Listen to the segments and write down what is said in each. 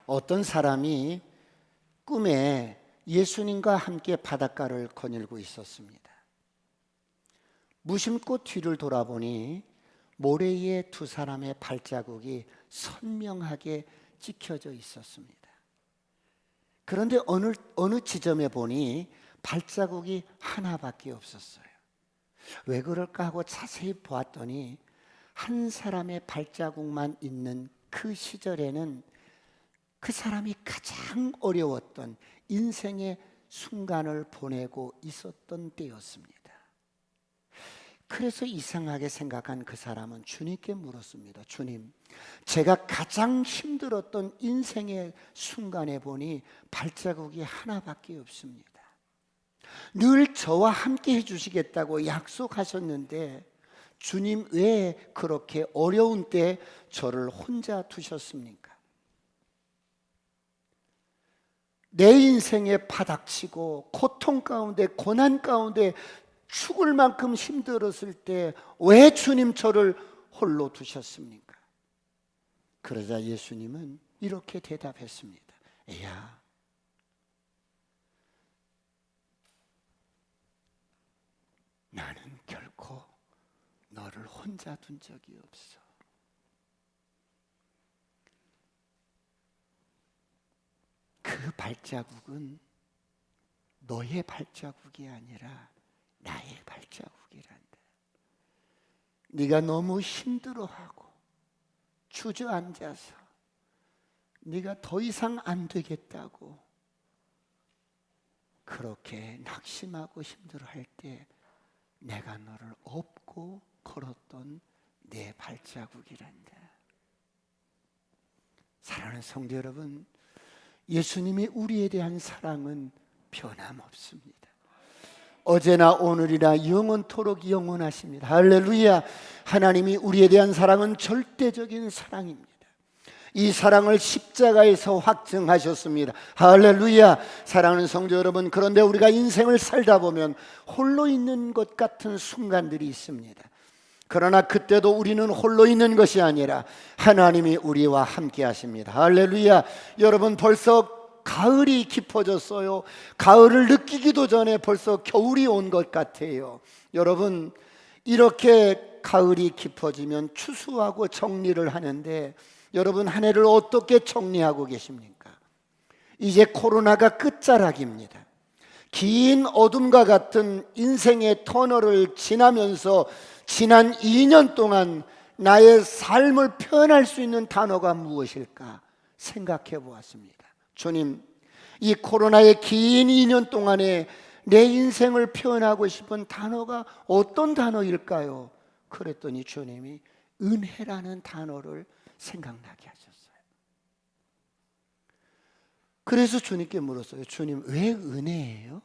어떤 사람이 꿈에 예수님과 함께 바닷가를 거닐고 있었습니다. 무심코 뒤를 돌아보니 모래 위에 두 사람의 발자국이 선명하게 찍혀져 있었습니다. 그런데 어느 지점에 보니 발자국이 하나밖에 없었어요. 왜 그럴까 하고 자세히 보았더니 한 사람의 발자국만 있는 그 시절에는 그 사람이 가장 어려웠던 인생의 순간을 보내고 있었던 때였습니다. 그래서 이상하게 생각한 그 사람은 주님께 물었습니다. 주님, 제가 가장 힘들었던 인생의 순간에 보니 발자국이 하나밖에 없습니다. 늘 저와 함께 해주시겠다고 약속하셨는데 주님 왜 그렇게 어려운 때 저를 혼자 두셨습니까? 내 인생에 바닥치고 고통 가운데 고난 가운데 죽을 만큼 힘들었을 때 왜 주님 저를 홀로 두셨습니까? 그러자 예수님은 이렇게 대답했습니다. 애야, 나는 결코 너를 혼자 둔 적이 없어. 그 발자국은 너의 발자국이 아니라 나의 발자국이란다. 네가 너무 힘들어하고 주저앉아서 네가 더 이상 안 되겠다고 그렇게 낙심하고 힘들어할 때 내가 너를 업고 걸었던 내 발자국이란다. 사랑하는 성도 여러분, 예수님이 우리에 대한 사랑은 변함없습니다. 어제나 오늘이나 영원토록 영원하십니다. 할렐루야. 하나님이 우리에 대한 사랑은 절대적인 사랑입니다. 이 사랑을 십자가에서 확증하셨습니다. 할렐루야. 사랑하는 성도 여러분, 그런데 우리가 인생을 살다 보면 홀로 있는 것 같은 순간들이 있습니다. 그러나 그때도 우리는 홀로 있는 것이 아니라 하나님이 우리와 함께 하십니다. 할렐루야. 여러분, 벌써 가을이 깊어졌어요. 가을을 느끼기도 전에 벌써 겨울이 온 것 같아요. 여러분, 이렇게 가을이 깊어지면 추수하고 정리를 하는데 여러분, 한 해를 어떻게 정리하고 계십니까? 이제 코로나가 끝자락입니다. 긴 어둠과 같은 인생의 터널을 지나면서 지난 2년 동안 나의 삶을 표현할 수 있는 단어가 무엇일까 생각해 보았습니다. 주님, 이 코로나의 긴 2년 동안에 내 인생을 표현하고 싶은 단어가 어떤 단어일까요? 그랬더니 주님이 은혜라는 단어를 생각나게 하셨어요. 그래서 주님께 물었어요. 주님, 왜 은혜예요?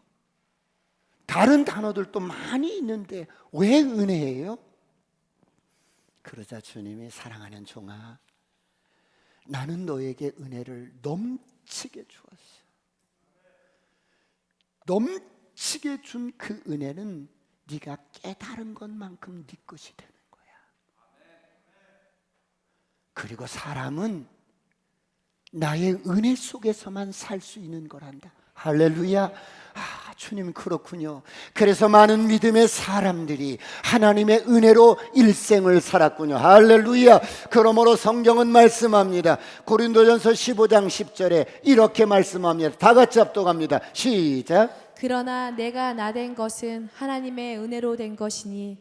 다른 단어들도 많이 있는데 왜 은혜예요? 그러자 주님이 사랑하는 종아, 나는 너에게 은혜를 넘치게 주었어. 넘치게 준 그 은혜는 네가 깨달은 것만큼 네 것이 되는 거야. 그리고 사람은 나의 은혜 속에서만 살 수 있는 거란다. 할렐루야. 주님, 그렇군요. 그래서 많은 믿음의 사람들이 하나님의 은혜로 일생을 살았군요. 할렐루야. 그러므로 성경은 말씀합니다. 고린도전서 15장 10절에 이렇게 말씀합니다. 다 같이 합독합니다. 시작. 그러나 내가 나된 것은 하나님의 은혜로 된 것이니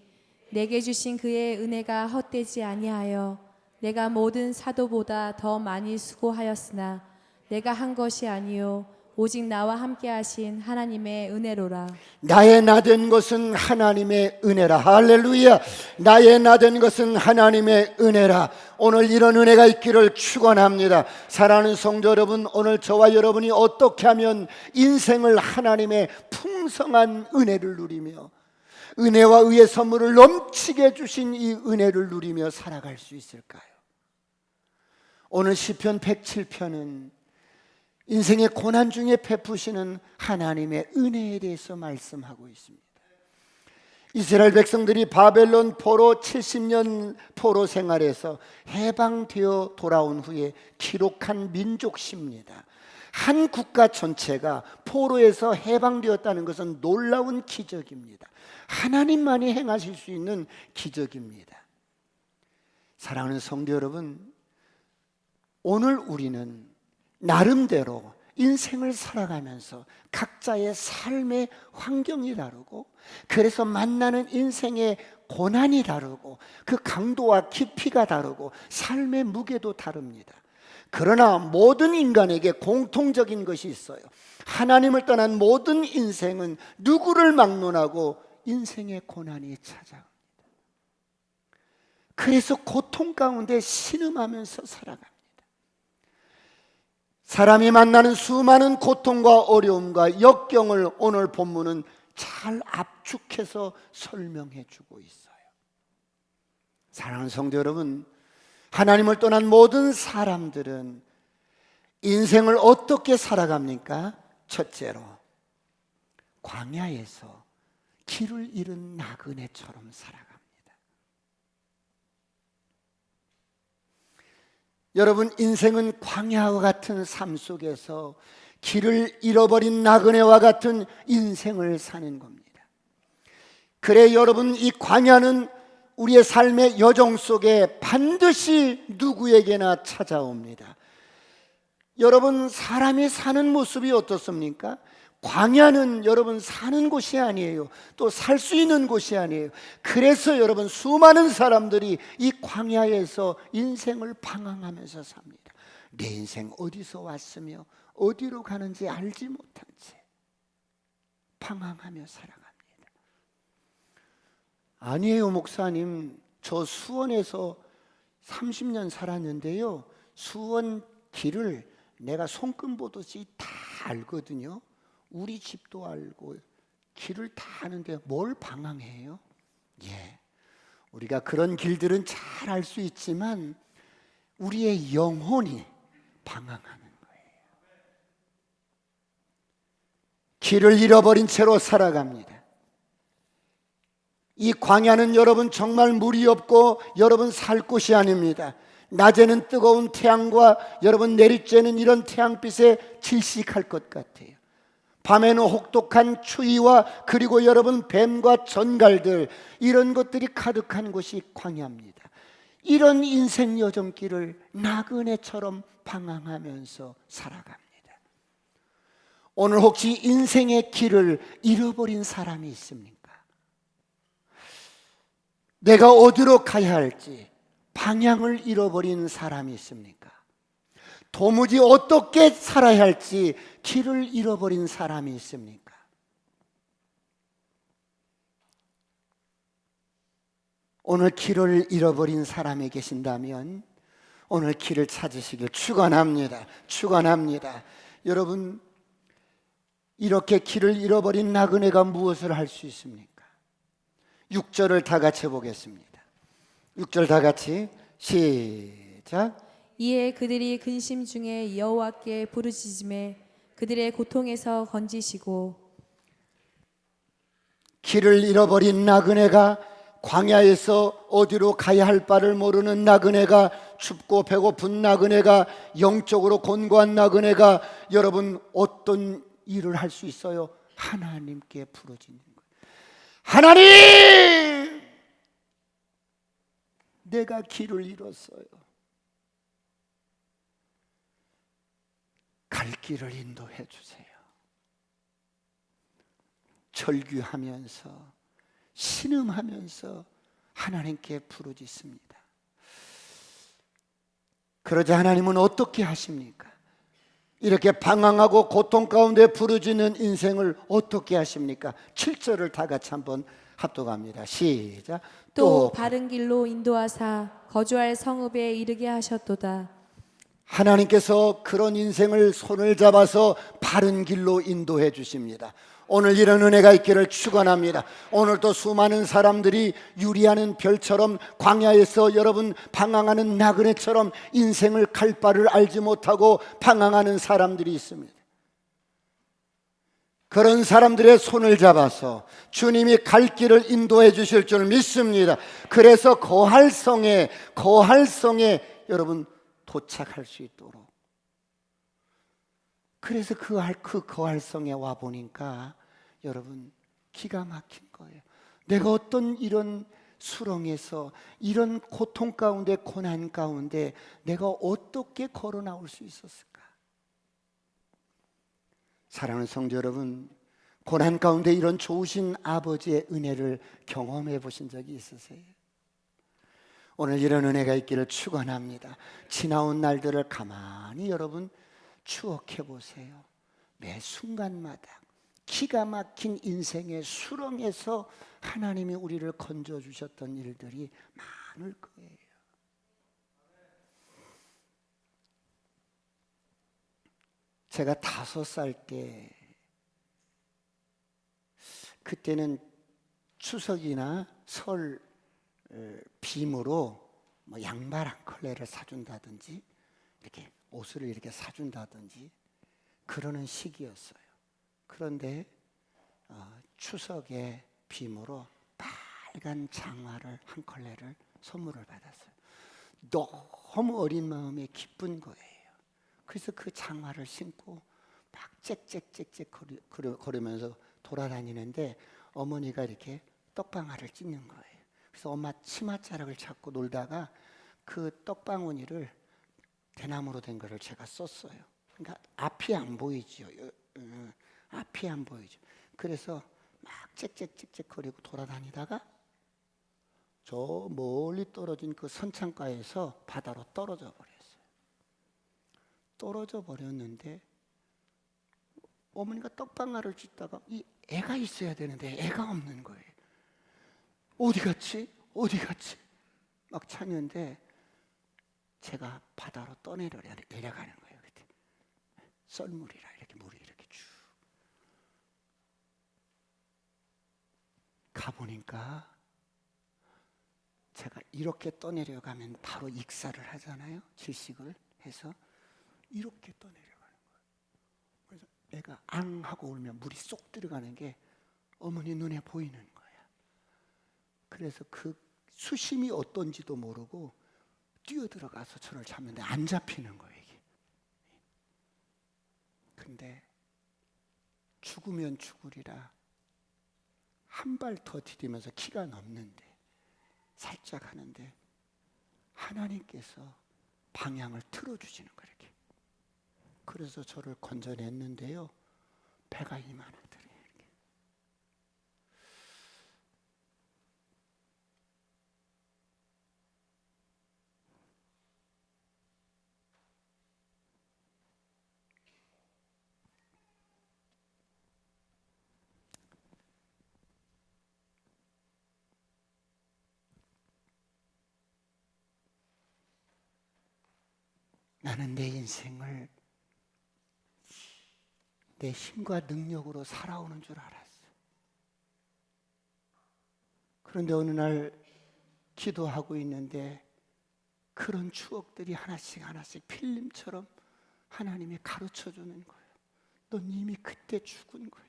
내게 주신 그의 은혜가 헛되지 아니하여 내가 모든 사도보다 더 많이 수고하였으나 내가 한 것이 아니요 오직 나와 함께 하신 하나님의 은혜로라. 나의 나된 것은 하나님의 은혜라. 할렐루야. 나의 나된 것은 하나님의 은혜라. 오늘 이런 은혜가 있기를 축원합니다. 사랑하는 성도 여러분, 오늘 저와 여러분이 어떻게 하면 인생을 하나님의 풍성한 은혜를 누리며 은혜와 의의 선물을 넘치게 주신 이 은혜를 누리며 살아갈 수 있을까요? 오늘 시편 107편은 인생의 고난 중에 베푸시는 하나님의 은혜에 대해서 말씀하고 있습니다. 이스라엘 백성들이 바벨론 포로 70년 포로 생활에서 해방되어 돌아온 후에 기록한 민족시입니다. 한 국가 전체가 포로에서 해방되었다는 것은 놀라운 기적입니다. 하나님만이 행하실 수 있는 기적입니다. 사랑하는 성도 여러분, 오늘 우리는 나름대로 인생을 살아가면서 각자의 삶의 환경이 다르고, 그래서 만나는 인생의 고난이 다르고, 그 강도와 깊이가 다르고, 삶의 무게도 다릅니다. 그러나 모든 인간에게 공통적인 것이 있어요. 하나님을 떠난 모든 인생은 누구를 막론하고 인생의 고난이 찾아옵니다. 그래서 고통 가운데 신음하면서 살아갑니다. 사람이 만나는 수많은 고통과 어려움과 역경을 오늘 본문은 잘 압축해서 설명해 주고 있어요. 사랑하는 성도 여러분, 하나님을 떠난 모든 사람들은 인생을 어떻게 살아갑니까? 첫째로, 광야에서 길을 잃은 나그네처럼 살아갑니다. 여러분, 인생은 광야와 같은 삶 속에서 길을 잃어버린 나그네와 같은 인생을 사는 겁니다. 그래 여러분, 이 광야는 우리의 삶의 여정 속에 반드시 누구에게나 찾아옵니다. 여러분, 사람이 사는 모습이 어떻습니까? 광야는 여러분 사는 곳이 아니에요. 또 살 수 있는 곳이 아니에요. 그래서 여러분, 수많은 사람들이 이 광야에서 인생을 방황하면서 삽니다. 내 인생 어디서 왔으며 어디로 가는지 알지 못한 채 방황하며 살아갑니다. 아니에요 목사님, 저 수원에서 30년 살았는데요, 수원 길을 내가 손금 보듯이 다 알거든요. 우리 집도 알고 길을 다 아는데 뭘 방황해요? 예, 우리가 그런 길들은 잘 알 수 있지만 우리의 영혼이 방황하는 거예요. 길을 잃어버린 채로 살아갑니다. 이 광야는 여러분 정말 물이 없고 여러분 살 곳이 아닙니다. 낮에는 뜨거운 태양과 여러분 내리쬐는 이런 태양빛에 질식할 것 같아요. 밤에는 혹독한 추위와 그리고 여러분 뱀과 전갈들, 이런 것들이 가득한 곳이 광야입니다. 이런 인생 여정길을 나그네처럼 방황하면서 살아갑니다. 오늘 혹시 인생의 길을 잃어버린 사람이 있습니까? 내가 어디로 가야 할지 방향을 잃어버린 사람이 있습니까? 도무지 어떻게 살아야 할지 길을 잃어버린 사람이 있습니까? 오늘 길을 잃어버린 사람이 계신다면 오늘 길을 찾으시길 축원합니다. 축원합니다. 여러분, 이렇게 길을 잃어버린 나그네가 무엇을 할 수 있습니까? 6절을 다 같이 보겠습니다. 6절 다 같이 시작. 이에 그들이 근심 중에 여호와께 부르짖음에 그들의 고통에서 건지시고. 길을 잃어버린 나그네가, 광야에서 어디로 가야 할 바를 모르는 나그네가, 춥고 배고픈 나그네가, 영적으로 곤고한 나그네가 여러분 어떤 일을 할 수 있어요? 하나님께 부르짖는 거예요. 하나님, 내가 길을 잃었어요. 갈 길을 인도해 주세요. 절규하면서 신음하면서 하나님께 부르짖습니다. 그러자 하나님은 어떻게 하십니까? 이렇게 방황하고 고통 가운데 부르짖는 인생을 어떻게 하십니까? 7절을 다 같이 한번 합독합니다. 시작. 또 바른 길로 인도하사 거주할 성읍에 이르게 하셨도다. 하나님께서 그런 인생을 손을 잡아서 바른 길로 인도해 주십니다. 오늘 이런 은혜가 있기를 축원합니다. 오늘도 수많은 사람들이 유리하는 별처럼 광야에서 여러분 방황하는 나그네처럼 인생을 갈 바를 알지 못하고 방황하는 사람들이 있습니다. 그런 사람들의 손을 잡아서 주님이 갈 길을 인도해 주실 줄 믿습니다. 그래서 거할성에 여러분 도착할 수 있도록. 그래서 그 거할성에 와 보니까 여러분 기가 막힌 거예요. 내가 어떤 이런 수렁에서 이런 고통 가운데 고난 가운데 내가 어떻게 걸어 나올 수 있었을까? 사랑하는 성도 여러분, 고난 가운데 이런 좋으신 아버지의 은혜를 경험해 보신 적이 있으세요? 오늘 이런 은혜가 있기를 축원합니다. 지나온 날들을 가만히 여러분 추억해 보세요. 매 순간마다 기가 막힌 인생의 수렁에서 하나님이 우리를 건져 주셨던 일들이 많을 거예요. 제가 5살 때, 그때는 추석이나 설 빔으로 뭐 양말 한 컬레를 사준다든지 이렇게 옷을 이렇게 사준다든지 그러는 시기였어요. 그런데 추석에 빔으로 빨간 장화를 한 컬레를 선물을 받았어요. 너무 어린 마음에 기쁜 거예요. 그래서 그 장화를 신고 막 짹짹짹짹 거리면서 돌아다니는데 어머니가 이렇게 떡방아를 찢는 거예요. 그래서 엄마 치맛자락을 잡고 놀다가 그 떡방울이를 대나무로 된 거를 제가 썼어요. 그러니까 앞이 안 보이죠. 앞이 안 보이죠. 그래서 막 짹짹짹짹 거리고 돌아다니다가 저 멀리 떨어진 그 선창가에서 바다로 떨어져 버렸어요. 떨어져 버렸는데 어머니가 떡방아를 찢다가 이 애가 있어야 되는데 애가 없는 거예요. 어디 갔지? 어디 갔지? 막 찾는데 제가 바다로 내려가는 거예요. 그때 썰물이라 이렇게 물이 이렇게 쭉 가보니까 제가 이렇게 떠내려가면 바로 익사를 하잖아요. 질식을 해서 이렇게 떠내려가는 거예요. 그래서 애가 앙 하고 울면 물이 쏙 들어가는 게 어머니 눈에 보이는 거야. 그래서 그 수심이 어떤지도 모르고 뛰어들어가서 저를 잡는데 안 잡히는 거예요, 이게. 근데 죽으면 죽으리라 한 발 더 디디면서 키가 넘는데 살짝 하는데 하나님께서 방향을 틀어주시는 거예요, 이렇게. 그래서 저를 건져냈는데요, 배가 이만하더래요. 이렇게. 나는 내 인생을 내 힘과 능력으로 살아오는 줄 알았어. 그런데 어느 날 기도하고 있는데 그런 추억들이 하나씩 하나씩 필름처럼 하나님이 가르쳐 주는 거예요. 넌 이미 그때 죽은 거야.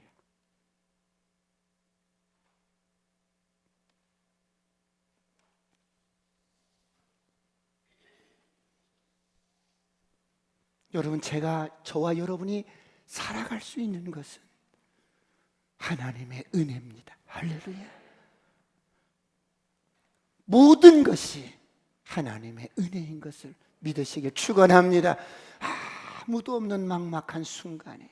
여러분, 저와 여러분이 살아갈 수 있는 것은 하나님의 은혜입니다. 할렐루야. 모든 것이 하나님의 은혜인 것을 믿으시길 축원합니다. 아무도 없는 막막한 순간에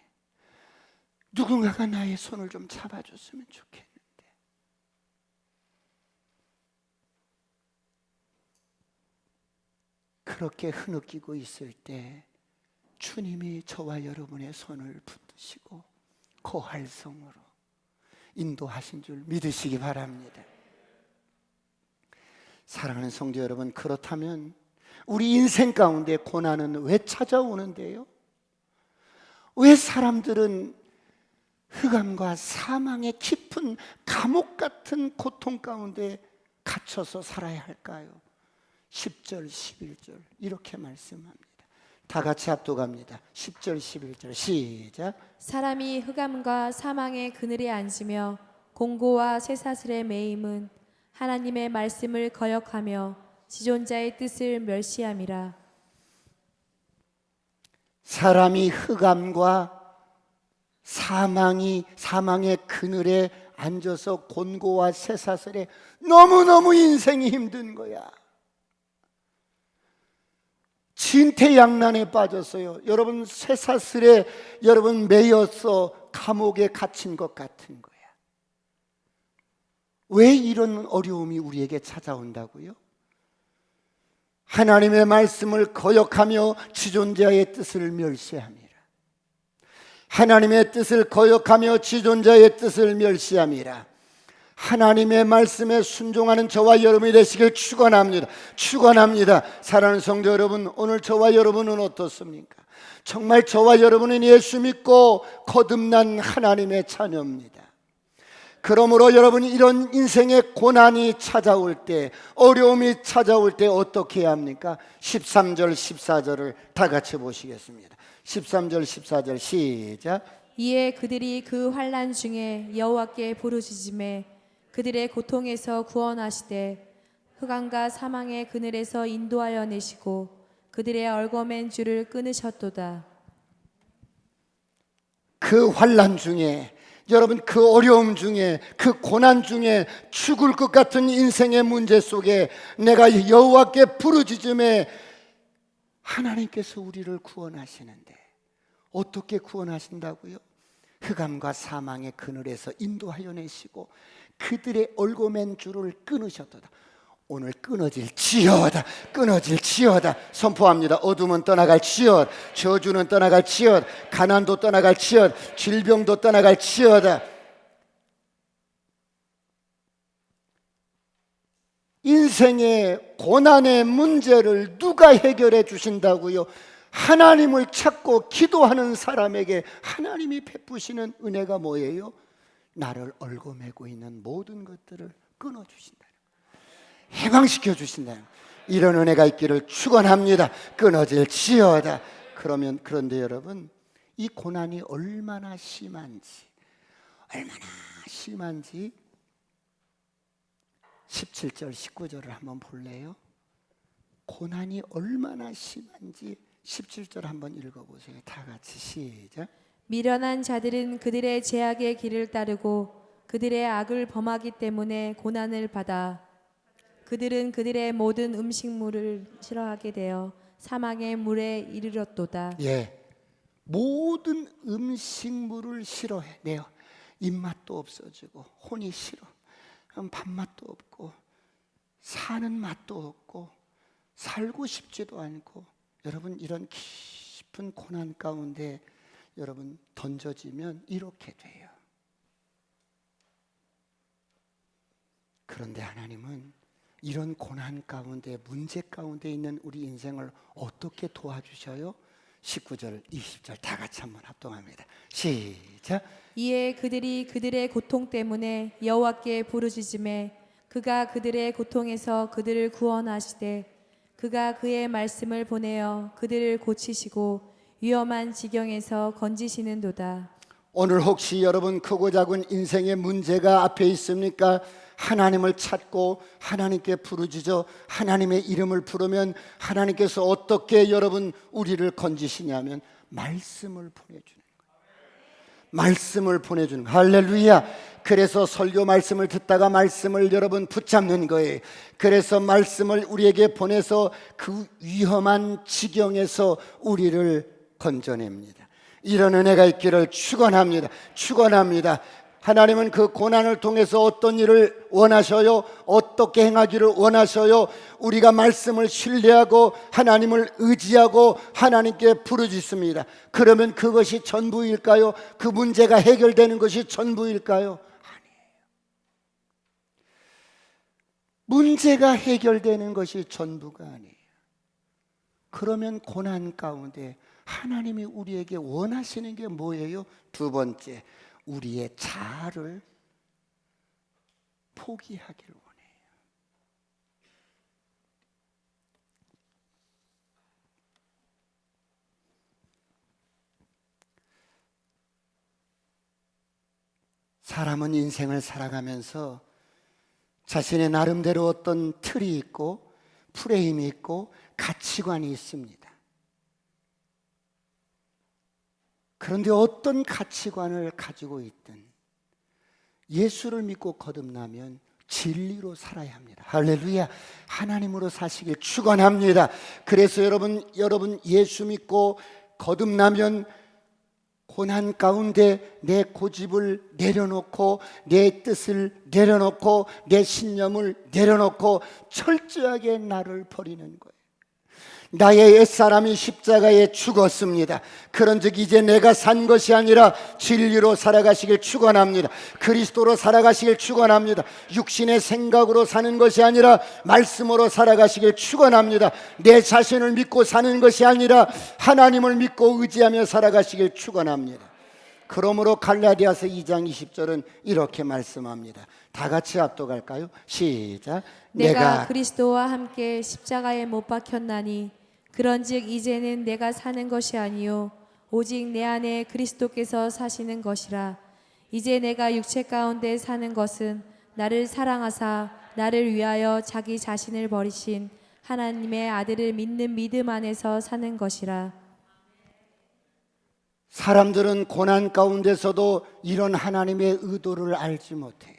누군가가 나의 손을 좀 잡아줬으면 좋겠는데, 그렇게 흐느끼고 있을 때 주님이 저와 여러분의 손을 붙드시고 고할성으로 인도하신 줄 믿으시기 바랍니다. 사랑하는 성도 여러분, 그렇다면 우리 인생 가운데 고난은 왜 찾아오는데요? 왜 사람들은 흑암과 사망의 깊은 감옥 같은 고통 가운데 갇혀서 살아야 할까요? 10절, 11절 이렇게 말씀합니다. 다 같이 합독합니다. 10절 11절 시작. 사람이 흑암과 사망의 그늘에 앉으며 공고와 쇠사슬에 매임은 하나님의 말씀을 거역하며 지존자의 뜻을 멸시함이라. 사람이 흑암과 사망의 그늘에 앉아서 곤고와 쇠사슬에 너무너무 인생이 힘든 거야. 진퇴양난에 빠졌어요. 여러분 쇠사슬에 여러분 매여서 감옥에 갇힌 것 같은 거야. 왜 이런 어려움이 우리에게 찾아온다고요? 하나님의 말씀을 거역하며 지존자의 뜻을 멸시함이라. 하나님의 뜻을 거역하며 지존자의 뜻을 멸시함이라. 하나님의 말씀에 순종하는 저와 여러분이 되시길 축원합니다. 축원합니다. 사랑하는 성도 여러분, 오늘 저와 여러분은 어떻습니까? 정말 저와 여러분은 예수 믿고 거듭난 하나님의 자녀입니다. 그러므로 여러분이 이런 인생의 고난이 찾아올 때, 어려움이 찾아올 때 어떻게 해야 합니까? 13절 14절을 다 같이 보시겠습니다. 13절 14절 시작. 이에 그들이 그 환난 중에 여호와께 부르짖음에 그들의 고통에서 구원하시되 흑암과 사망의 그늘에서 인도하여 내시고 그들의 얽어맨 줄을 끊으셨도다. 그 환난 중에, 여러분 그 어려움 중에, 그 고난 중에, 죽을 것 같은 인생의 문제 속에 내가 여호와께 부르짖음에 하나님께서 우리를 구원하시는데 어떻게 구원하신다고요? 흑암과 사망의 그늘에서 인도하여 내시고 그들의 얽어맨 줄을 끊으셨도다. 오늘 끊어질지어다, 끊어질지어다 선포합니다. 어둠은 떠나갈지어다, 저주는 떠나갈지어다, 가난도 떠나갈지어다, 질병도 떠나갈지어다. 인생의 고난의 문제를 누가 해결해 주신다고요? 하나님을 찾고 기도하는 사람에게 하나님이 베푸시는 은혜가 뭐예요? 나를 얽어매고 있는 모든 것들을 끊어주신다, 해방시켜 주신다. 이런 은혜가 있기를 축원합니다. 끊어질지어다. 그런데 여러분, 이 고난이 얼마나 심한지 17절 19절을 한번 볼래요? 고난이 얼마나 심한지 17절 한번 읽어보세요. 다 같이 시작. 미련한 자들은 그들의 죄악의 길을 따르고 그들의 악을 범하기 때문에 고난을 받아 그들은 그들의 모든 음식물을 싫어하게 되어 사망의 물에 이르렀도다. 예, 모든 음식물을 싫어해요. 입맛도 없어지고 혼이 싫어, 밥맛도 없고 사는 맛도 없고 살고 싶지도 않고. 여러분 이런 깊은 고난 가운데 여러분 던져지면 이렇게 돼요. 그런데 하나님은 이런 고난 가운데, 문제 가운데 있는 우리 인생을 어떻게 도와주셔요? 19절 20절 다 같이 한번 합동합니다. 시작. 이에 그들이 그들의 고통 때문에 여호와께 부르짖음에 그가 그들의 고통에서 그들을 구원하시되 그가 그의 말씀을 보내어 그들을 고치시고 위험한 지경에서 건지시는도다. 오늘 혹시 여러분 크고 작은 인생의 문제가 앞에 있습니까? 하나님을 찾고 하나님께 부르짖어 하나님의 이름을 부르면 하나님께서 어떻게 여러분 우리를 건지시냐면 말씀을 보내주는 거예요. 말씀을 보내주는 거예요. 할렐루야. 그래서 설교 말씀을 듣다가 말씀을 여러분 붙잡는 거예요. 그래서 말씀을 우리에게 보내서 그 위험한 지경에서 우리를 건져냅니다. 이런 은혜가 있기를 축원합니다. 축원합니다. 하나님은 그 고난을 통해서 어떤 일을 원하셔요? 어떻게 행하기를 원하셔요? 우리가 말씀을 신뢰하고 하나님을 의지하고 하나님께 부르짖습니다. 그러면 그것이 전부일까요? 그 문제가 해결되는 것이 전부일까요? 아니에요. 문제가 해결되는 것이 전부가 아니에요. 그러면 고난 가운데 하나님이 우리에게 원하시는 게 뭐예요? 두 번째, 우리의 자아를 포기하기를 원해요. 사람은 인생을 살아가면서 자신의 나름대로 어떤 틀이 있고 프레임이 있고 가치관이 있습니다. 그런데 어떤 가치관을 가지고 있든 예수를 믿고 거듭나면 진리로 살아야 합니다. 할렐루야. 하나님으로 사시길 축원합니다. 그래서 여러분 예수 믿고 거듭나면 고난 가운데 내 고집을 내려놓고 내 뜻을 내려놓고 내 신념을 내려놓고 철저하게 나를 버리는 거예요. 나의 옛사람이 십자가에 죽었습니다. 그런즉 이제 내가 산 것이 아니라 진리로 살아가시길 축원합니다. 그리스도로 살아가시길 축원합니다. 육신의 생각으로 사는 것이 아니라 말씀으로 살아가시길 축원합니다. 내 자신을 믿고 사는 것이 아니라 하나님을 믿고 의지하며 살아가시길 축원합니다. 그러므로 갈라디아서 2장 20절은 이렇게 말씀합니다. 다 같이 압도갈까요? 시작. 내가 그리스도와 함께 십자가에 못 박혔나니 그런즉 이제는 내가 사는 것이 아니요 오직 내 안에 그리스도께서 사시는 것이라. 이제 내가 육체 가운데 사는 것은 나를 사랑하사 나를 위하여 자기 자신을 버리신 하나님의 아들을 믿는 믿음 안에서 사는 것이라. 사람들은 고난 가운데서도 이런 하나님의 의도를 알지 못해요.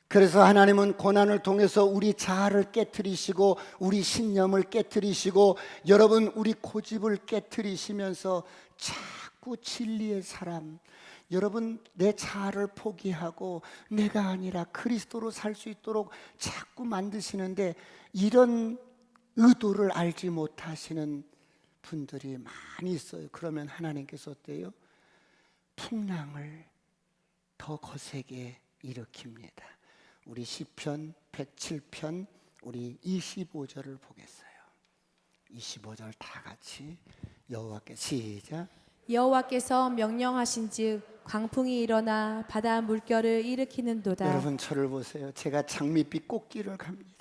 그래서 하나님은 고난을 통해서 우리 자아를 깨트리시고 우리 신념을 깨트리시고 여러분 우리 고집을 깨트리시면서 자꾸 진리의 사람, 여러분 내 자아를 포기하고 내가 아니라 그리스도로 살 수 있도록 자꾸 만드시는데 이런 의도를 알지 못하시는 분들이 많이 있어요. 그러면 하나님께서 어때요? 풍랑을 더 거세게 일으킵니다. 우리 시편 107편 우리 25절을 보겠어요. 25절 다 같이 여호와께 시작. 여호와께서 명령하신즉 광풍이 일어나 바다 물결을 일으키는도다. 여러분 저를 보세요. 제가 장밋빛 꽃길을 갑니다.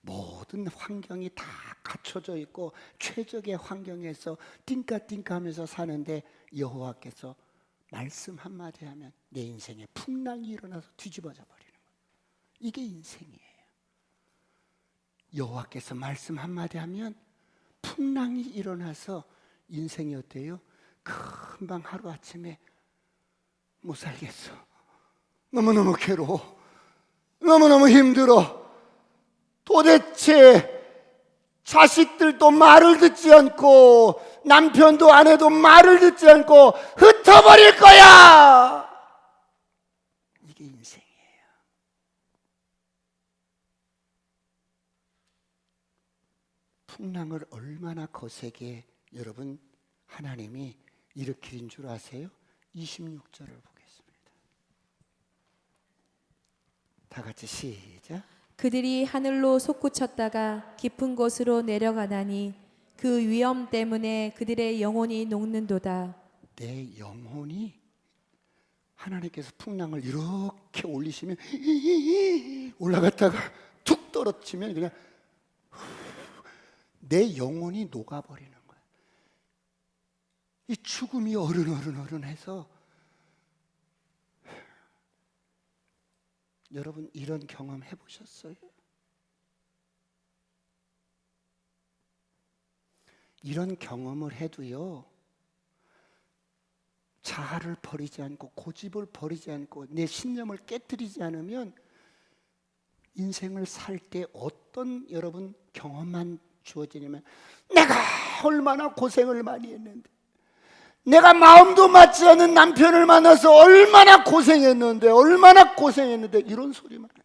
모든 환경이 다 갖춰져 있고 최적의 환경에서 띵까띵까 하면서 사는데 여호와께서 말씀 한마디 하면 내 인생에 풍랑이 일어나서 뒤집어져 버리는 거예요. 이게 인생이에요. 여호와께서 말씀 한마디 하면 풍랑이 일어나서 인생이 어때요? 금방 하루아침에 못 살겠어. 너무너무 괴로워. 너무너무 힘들어. 도대체 자식들도 말을 듣지 않고 남편도 아내도 말을 듣지 않고 흩어버릴 거야. 이게 인생이에요. 풍랑을 얼마나 거세게 여러분 하나님이 일으키는 줄 아세요? 26절을 보겠습니다. 다 같이 시작. 그들이 하늘로 솟구쳤다가 깊은 곳으로 내려가나니 그 위험 때문에 그들의 영혼이 녹는도다. 내 영혼이 하나님께서 풍랑을 이렇게 올리시면 올라갔다가 툭 떨어지면 그냥 내 영혼이 녹아버리는 거야. 이 죽음이 어른해서 여러분 이런 경험 해보셨어요? 이런 경험을 해도요 자아를 버리지 않고 고집을 버리지 않고 내 신념을 깨뜨리지 않으면 인생을 살 때 어떤 여러분 경험만 주어지냐면 내가 얼마나 고생을 많이 했는데 내가 마음도 맞지 않는 남편을 만나서 얼마나 고생했는데 이런 소리만 한다.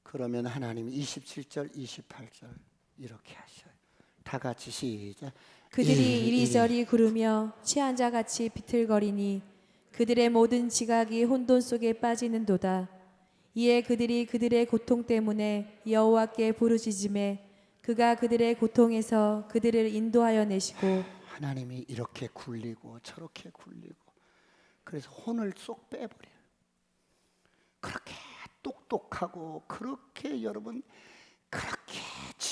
그러면 하나님이 27절 28절 이렇게 하셔요. 다 같이 시작. 그들이 이리저리 구르며 취한 자같이 비틀거리니 그들의 모든 지각이 혼돈 속에 빠지는도다. 이에 그들이 그들의 고통 때문에 여호와께 부르짖음에 그가 그들의 고통에서 그들을 인도하여 내시고 하나님이 이렇게 굴리고 저렇게 굴리고 그래서 혼을 쏙 빼버려요. 그렇게 똑똑하고 그렇게 여러분 그렇게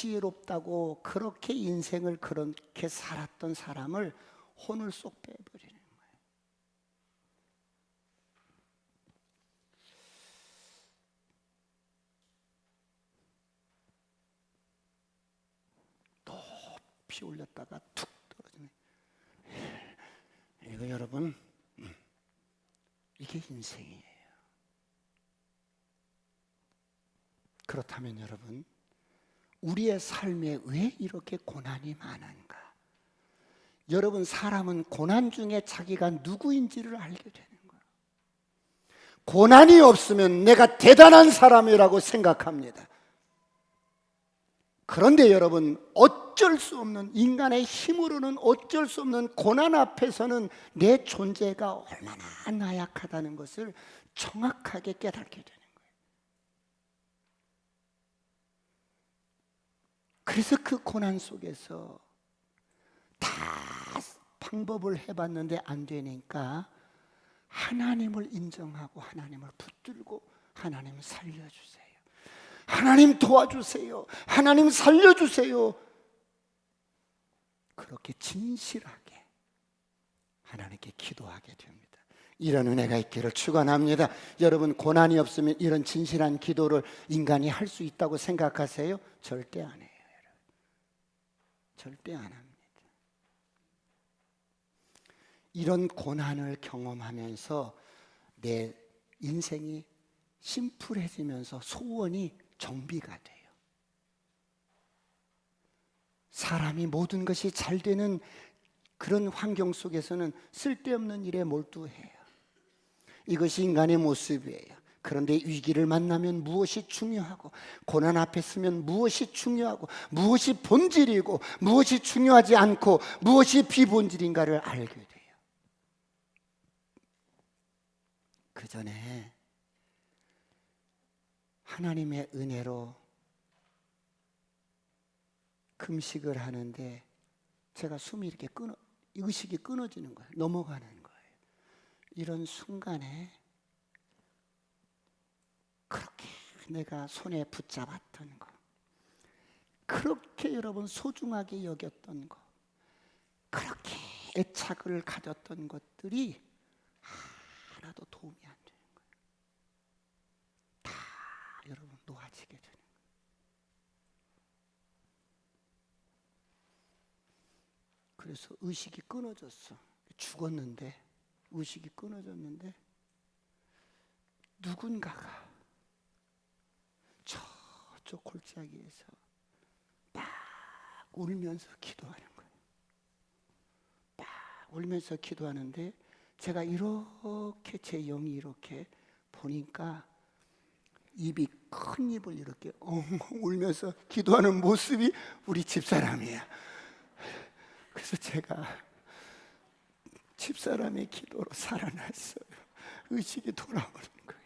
지혜롭다고 그렇게 인생을 그렇게 살았던 사람을 혼을 쏙 빼버리는 거예요. 높이 올렸다가 툭 떨어지네. 이거 여러분, 이게 인생이에요. 그렇다면 여러분, 우리의 삶에 왜 이렇게 고난이 많은가? 여러분, 사람은 고난 중에 자기가 누구인지를 알게 되는 거예요. 고난이 없으면 내가 대단한 사람이라고 생각합니다. 그런데 여러분, 어쩔 수 없는, 인간의 힘으로는 어쩔 수 없는 고난 앞에서는 내 존재가 얼마나 나약하다는 것을 정확하게 깨닫게 돼요. 그래서 그 고난 속에서 다 방법을 해봤는데 안 되니까 하나님을 인정하고 하나님을 붙들고 하나님 살려주세요. 하나님 도와주세요. 하나님 살려주세요. 그렇게 진실하게 하나님께 기도하게 됩니다. 이런 은혜가 있기를 축원합니다. 여러분, 고난이 없으면 이런 진실한 기도를 인간이 할 수 있다고 생각하세요? 절대 안 해요. 절대 안 합니다. 이런 고난을 경험하면서 내 인생이 심플해지면서 소원이 정비가 돼요. 사람이 모든 것이 잘 되는 그런 환경 속에서는 쓸데없는 일에 몰두해요. 이것이 인간의 모습이에요. 그런데 위기를 만나면 무엇이 중요하고, 고난 앞에 서면 무엇이 중요하고, 무엇이 본질이고, 무엇이 중요하지 않고, 무엇이 비본질인가를 알게 돼요. 그 전에 하나님의 은혜로 금식을 하는데 제가 숨이 이렇게 의식이 끊어지는 거예요. 넘어가는 거예요. 이런 순간에 그렇게 내가 손에 붙잡았던 거, 그렇게 여러분 소중하게 여겼던 거, 그렇게 애착을 가졌던 것들이 하나도 도움이 안 되는 거예요. 다 여러분 놓아지게 되는 거예요. 그래서 의식이 끊어졌어. 죽었는데, 의식이 끊어졌는데 누군가가 저쪽 골짜기에서 막 울면서 기도하는 거예요. 막 울면서 기도하는데 제가 이렇게 제 영이 이렇게 보니까 입이 큰 입을 이렇게 엉엉 울면서 기도하는 모습이 우리 집사람이야. 그래서 제가 집사람의 기도로 살아났어요. 의식이 돌아오는 거예요.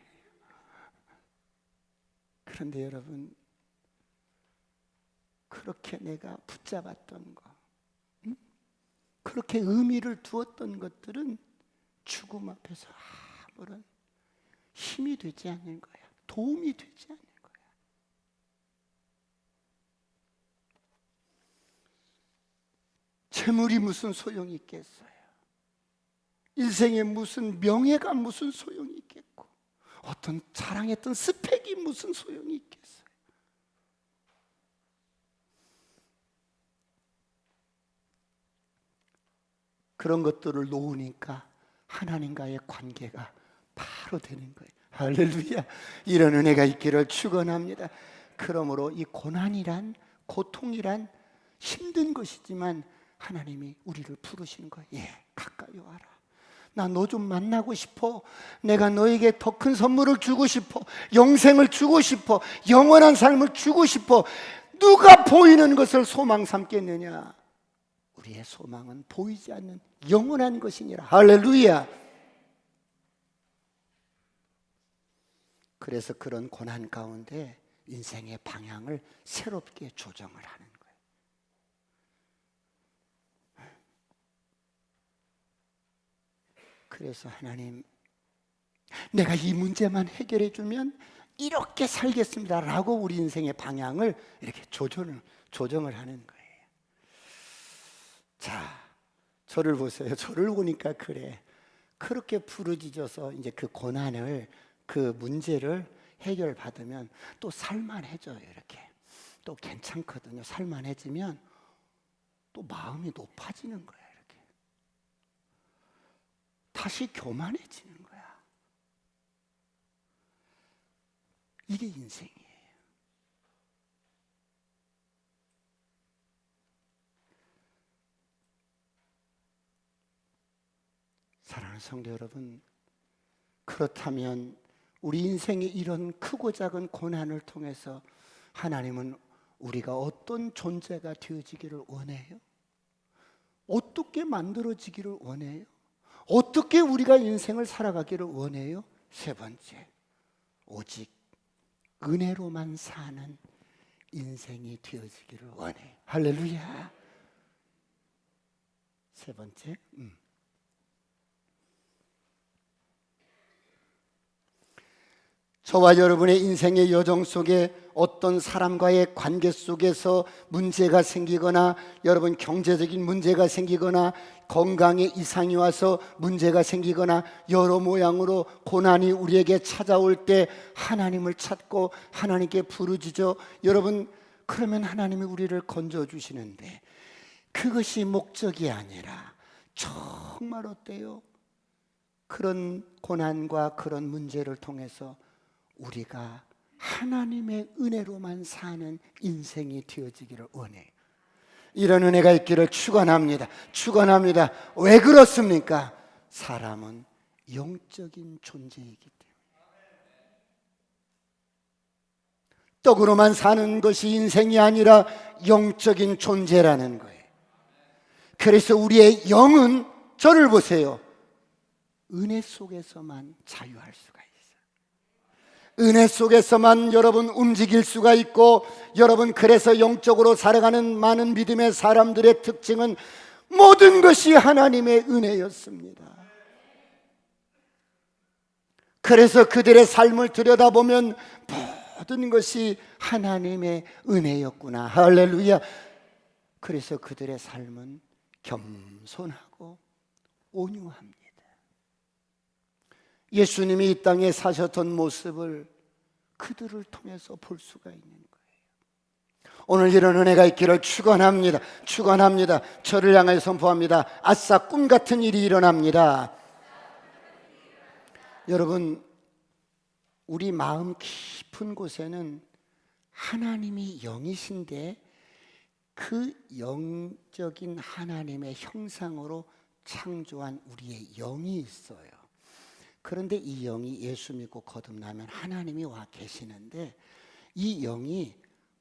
그런데 여러분, 그렇게 내가 붙잡았던 거, 그렇게 의미를 두었던 것들은 죽음 앞에서 아무런 힘이 되지 않는 거야. 도움이 되지 않는 거야. 재물이 무슨 소용이 있겠어요? 인생에 무슨 명예가 무슨 소용이 있겠고, 어떤 자랑했던 스펙이 무슨 소용이 있겠어요? 그런 것들을 놓으니까 하나님과의 관계가 바로 되는 거예요. 할렐루야. 이런 은혜가 있기를 축원합니다. 그러므로 이 고난이란, 고통이란 힘든 것이지만 하나님이 우리를 부르시는 거예요. 예, 가까이 와라. 나 너 좀 만나고 싶어. 내가 너에게 더 큰 선물을 주고 싶어. 영생을 주고 싶어. 영원한 삶을 주고 싶어. 누가 보이는 것을 소망 삼겠느냐? 우리의 소망은 보이지 않는 영원한 것이니라. 할렐루야. 그래서 그런 고난 가운데 인생의 방향을 새롭게 조정을 하는 거예요. 그래서 하나님, 내가 이 문제만 해결해 주면 이렇게 살겠습니다라고 우리 인생의 방향을 이렇게 조정을 하는 거예요. 자, 저를 보세요. 저를 보니까 그래. 그렇게 부르짖어서 이제 그 고난을, 그 문제를 해결받으면 또 살만해져요. 이렇게 또 괜찮거든요. 살만해지면 또 마음이 높아지는 거예요. 이렇게 다시 교만해지는 거야. 이게 인생이에요. 사랑하는 성도 여러분, 그렇다면 우리 인생의 이런 크고 작은 고난을 통해서 하나님은 우리가 어떤 존재가 되어지기를 원해요? 어떻게 만들어지기를 원해요? 어떻게 우리가 인생을 살아가기를 원해요? 세 번째, 오직 은혜로만 사는 인생이 되어지기를 원해요. 할렐루야. 세 번째, 저와 여러분의 인생의 여정 속에 어떤 사람과의 관계 속에서 문제가 생기거나, 여러분 경제적인 문제가 생기거나, 건강에 이상이 와서 문제가 생기거나, 여러 모양으로 고난이 우리에게 찾아올 때 하나님을 찾고 하나님께 부르짖어. 여러분, 그러면 하나님이 우리를 건져주시는데, 그것이 목적이 아니라 정말 어때요? 그런 고난과 그런 문제를 통해서 우리가 하나님의 은혜로만 사는 인생이 되어지기를 원해요. 이런 은혜가 있기를 축원합니다. 축원합니다. 왜 그렇습니까? 사람은 영적인 존재이기 때문에. 떡으로만 사는 것이 인생이 아니라 영적인 존재라는 거예요. 그래서 우리의 영은, 저를 보세요, 은혜 속에서만 자유할 수가 있어요. 은혜 속에서만 여러분 움직일 수가 있고, 여러분 그래서 영적으로 살아가는 많은 믿음의 사람들의 특징은 모든 것이 하나님의 은혜였습니다. 그래서 그들의 삶을 들여다보면 모든 것이 하나님의 은혜였구나. 할렐루야. 그래서 그들의 삶은 겸손하고 온유합니다. 예수님이 이 땅에 사셨던 모습을 그들을 통해서 볼 수가 있는 거예요. 오늘 이런 은혜가 있기를 축원합니다. 축원합니다. 저를 향해 선포합니다. 아싸, 꿈 같은 일이 일어납니다. 여러분, 우리 마음 깊은 곳에는 하나님이 영이신데 그 영적인 하나님의 형상으로 창조한 우리의 영이 있어요. 그런데 이 영이 예수 믿고 거듭나면 하나님이 와 계시는데, 이 영이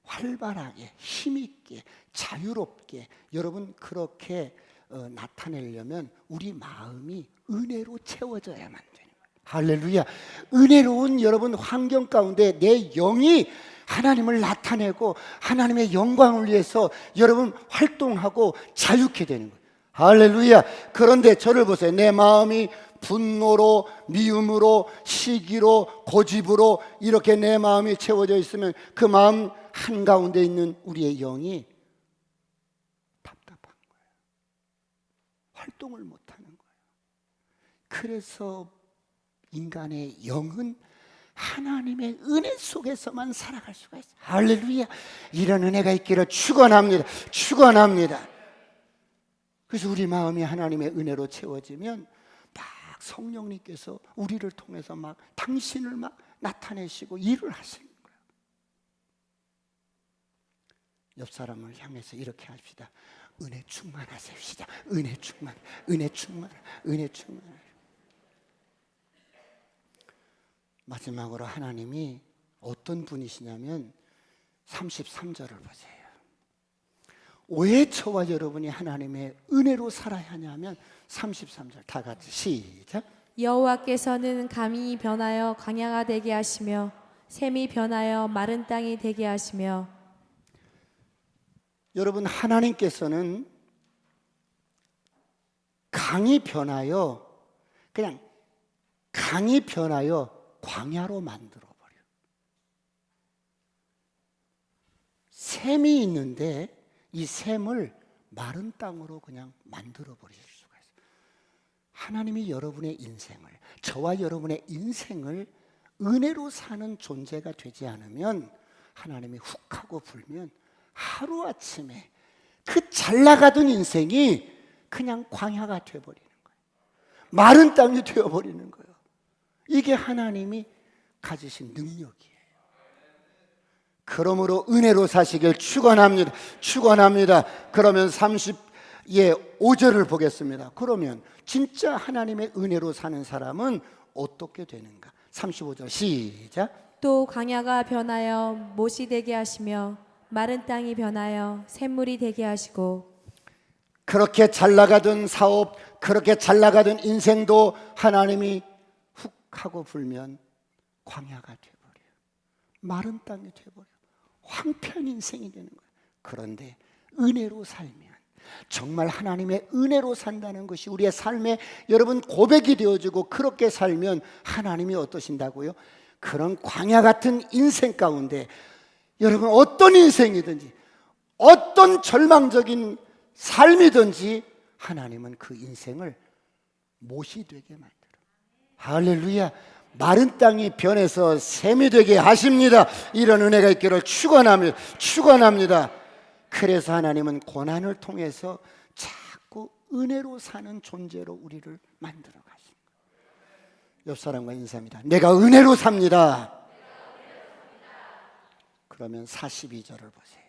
활발하게, 힘있게, 자유롭게 여러분 그렇게 나타내려면 우리 마음이 은혜로 채워져야만 되는 거예요. 할렐루야. 은혜로운 여러분 환경 가운데 내 영이 하나님을 나타내고 하나님의 영광을 위해서 여러분 활동하고 자유케 되는 거예요. 할렐루야. 그런데 저를 보세요. 내 마음이 분노로, 미움으로, 시기로, 고집으로 이렇게 내 마음이 채워져 있으면 그 마음 한가운데 있는 우리의 영이 답답한 거예요. 활동을 못하는 거예요. 그래서 인간의 영은 하나님의 은혜 속에서만 살아갈 수가 있어요. 할렐루야. 이런 은혜가 있기를 축원합니다. 축원합니다. 그래서 우리 마음이 하나님의 은혜로 채워지면 막 성령님께서 우리를 통해서 막 당신을 막 나타내시고 일을 하시는 거예요. 옆 사람을 향해서 이렇게 합시다. 은혜 충만하세요. 시작. 은혜 충만, 은혜 충만, 은혜 충만. 마지막으로 하나님이 어떤 분이시냐면 33절을 보세요. 왜 저와 여러분이 하나님의 은혜로 살아야 하냐면 33절 다 같이 시작. 여호와께서는 감이 변하여 광야가 되게 하시며 샘이 변하여 마른 땅이 되게 하시며. 여러분, 하나님께서는 강이 변하여, 그냥 강이 변하여 광야로 만들어버려. 샘이 있는데 이 샘을 마른 땅으로 그냥 만들어 버릴 수가 있어요. 하나님이 여러분의 인생을, 저와 여러분의 인생을 은혜로 사는 존재가 되지 않으면, 하나님이 훅 하고 불면 하루아침에 그 잘 나가던 인생이 그냥 광야가 되어버리는 거예요. 마른 땅이 되어버리는 거예요. 이게 하나님이 가지신 능력이에요. 그러므로 은혜로 사시길 축원합니다. 축원합니다. 그러면 5절을 보겠습니다. 그러면 진짜 하나님의 은혜로 사는 사람은 어떻게 되는가? 35절 시작. 또 광야가 변하여 못이 되게 하시며 마른 땅이 변하여 샘물이 되게 하시고. 그렇게 잘 나가던 사업, 그렇게 잘 나가던 인생도 하나님이 훅 하고 불면 광야가 되어버려요. 마른 땅이 되어버려요. 황폐한 인생이 되는 거예요. 그런데 은혜로 살면, 정말 하나님의 은혜로 산다는 것이 우리의 삶에 여러분 고백이 되어지고, 그렇게 살면 하나님이 어떠신다고요? 그런 광야 같은 인생 가운데 여러분 어떤 인생이든지 어떤 절망적인 삶이든지 하나님은 그 인생을 못이 되게 만들어. 할렐루야. 마른 땅이 변해서 샘이 되게 하십니다. 이런 은혜가 있기를 축원합니다. 축원합니다. 그래서 하나님은 고난을 통해서 자꾸 은혜로 사는 존재로 우리를 만들어 가십니다. 옆 사람과 인사합니다. 내가 은혜로 삽니다. 그러면 42절을 보세요.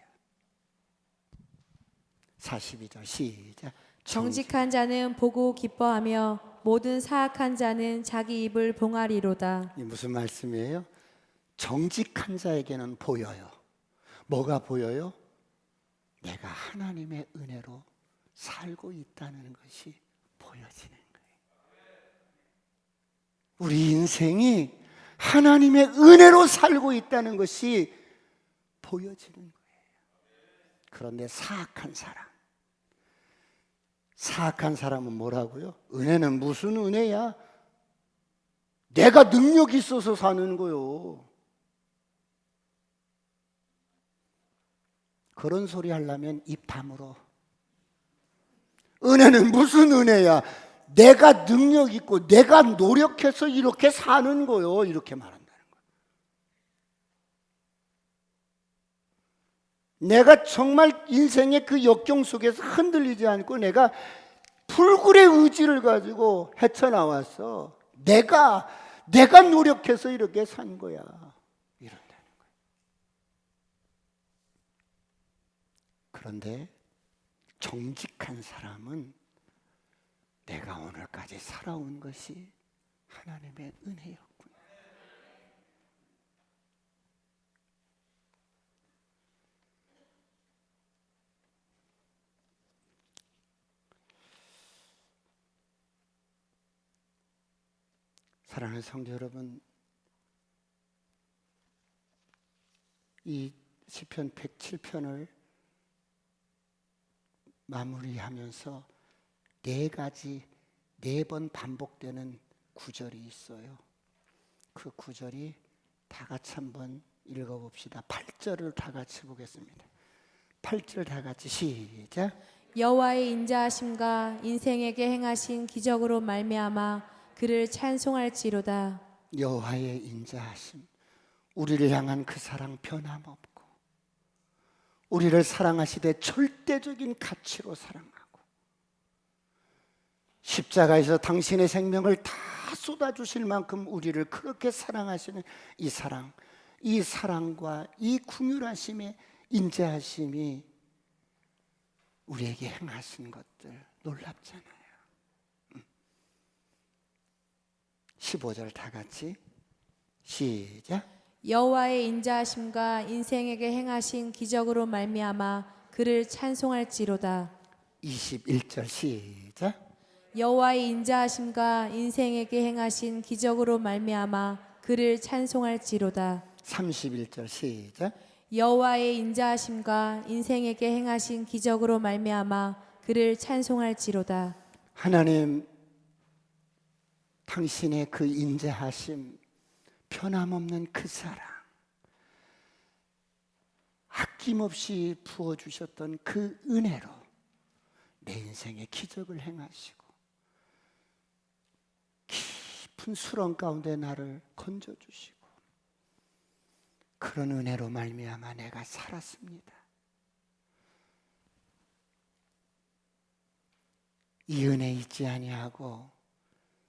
42절 시작. 정직한 자는 보고 기뻐하며 모든 사악한 자는 자기 입을 봉하리로다. 이 무슨 말씀이에요? 정직한 자에게는 보여요. 뭐가 보여요? 내가 하나님의 은혜로 살고 있다는 것이 보여지는 거예요. 우리 인생이 하나님의 은혜로 살고 있다는 것이 보여지는 거예요. 그런데 사악한 사람은 뭐라고요? 은혜는 무슨 은혜야? 내가 능력이 있어서 사는 거요. 그런 소리 하려면 입 다물어. 은혜는 무슨 은혜야? 내가 능력 있고 내가 노력해서 이렇게 사는 거요. 이렇게 말한다는 거예요. 내가 정말 인생의 그 역경 속에서 흔들리지 않고 내가 불굴의 의지를 가지고 헤쳐나왔어. 내가 노력해서 이렇게 산 거야. 이런다는 거예요. 그런데 정직한 사람은 내가 오늘까지 살아온 것이 하나님의 은혜였구나. 사랑하는 성도 여러분, 이 시편 107편을 마무리하면서 네 번 반복되는 구절이 있어요. 그 구절이 다 같이 한번 읽어봅시다. 8절을 다 같이 보겠습니다. 8절 다 같이 시작. 여호와의 인자하심과 인생에게 행하신 기적으로 말미암아 그를 찬송할지로다. 여호와의 인자하심, 우리를 향한 그 사랑 변함없고 우리를 사랑하시되 절대적인 가치로 사랑하고 십자가에서 당신의 생명을 다 쏟아주실 만큼 우리를 그렇게 사랑하시는 이 사랑과 이 긍휼하심의 인자하심이 우리에게 행하신 것들 놀랍잖아요. 15절 다 같이 시작. 여호와의 인자하심과 인생에게 행하신 기적으로 말미암아 그를 찬송할지로다. 21절 시작. 여호와의 인자하심과 인생에게 행하신 기적으로 말미암아 그를 찬송할지로다. 31절 시작. 여호와의 인자하심과 인생에게 행하신 기적으로 말미암아 그를 찬송할지로다. 하나님, 당신의 그 인자하심, 변함없는 그 사랑, 아낌없이 부어주셨던 그 은혜로 내 인생에 기적을 행하시고 깊은 수렁 가운데 나를 건져주시고 그런 은혜로 말미암아 내가 살았습니다. 이 은혜 잊지 아니하고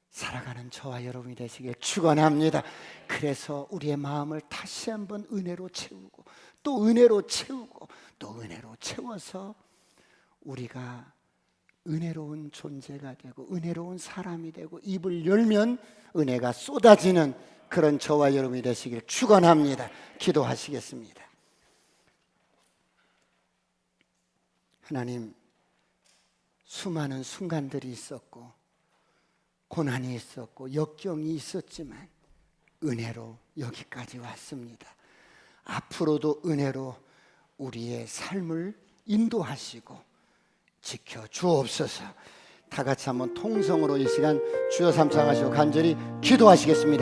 살아가는 저와 여러분이 되시길 축원합니다. 그래서 우리의 마음을 다시 한번 은혜로 채우고 또 은혜로 채우고 또 은혜로 채워서 우리가 은혜로운 존재가 되고 은혜로운 사람이 되고 입을 열면 은혜가 쏟아지는 그런 저와 여러분이 되시길 축원합니다. 기도하시겠습니다. 하나님, 수많은 순간들이 있었고 고난이 있었고 역경이 있었지만 은혜로 여기까지 왔습니다. 앞으로도 은혜로 우리의 삶을 인도하시고 지켜 주옵소서. 다 같이 한번 통성으로 이 시간 주여 삼창하시고 간절히 기도하시겠습니다.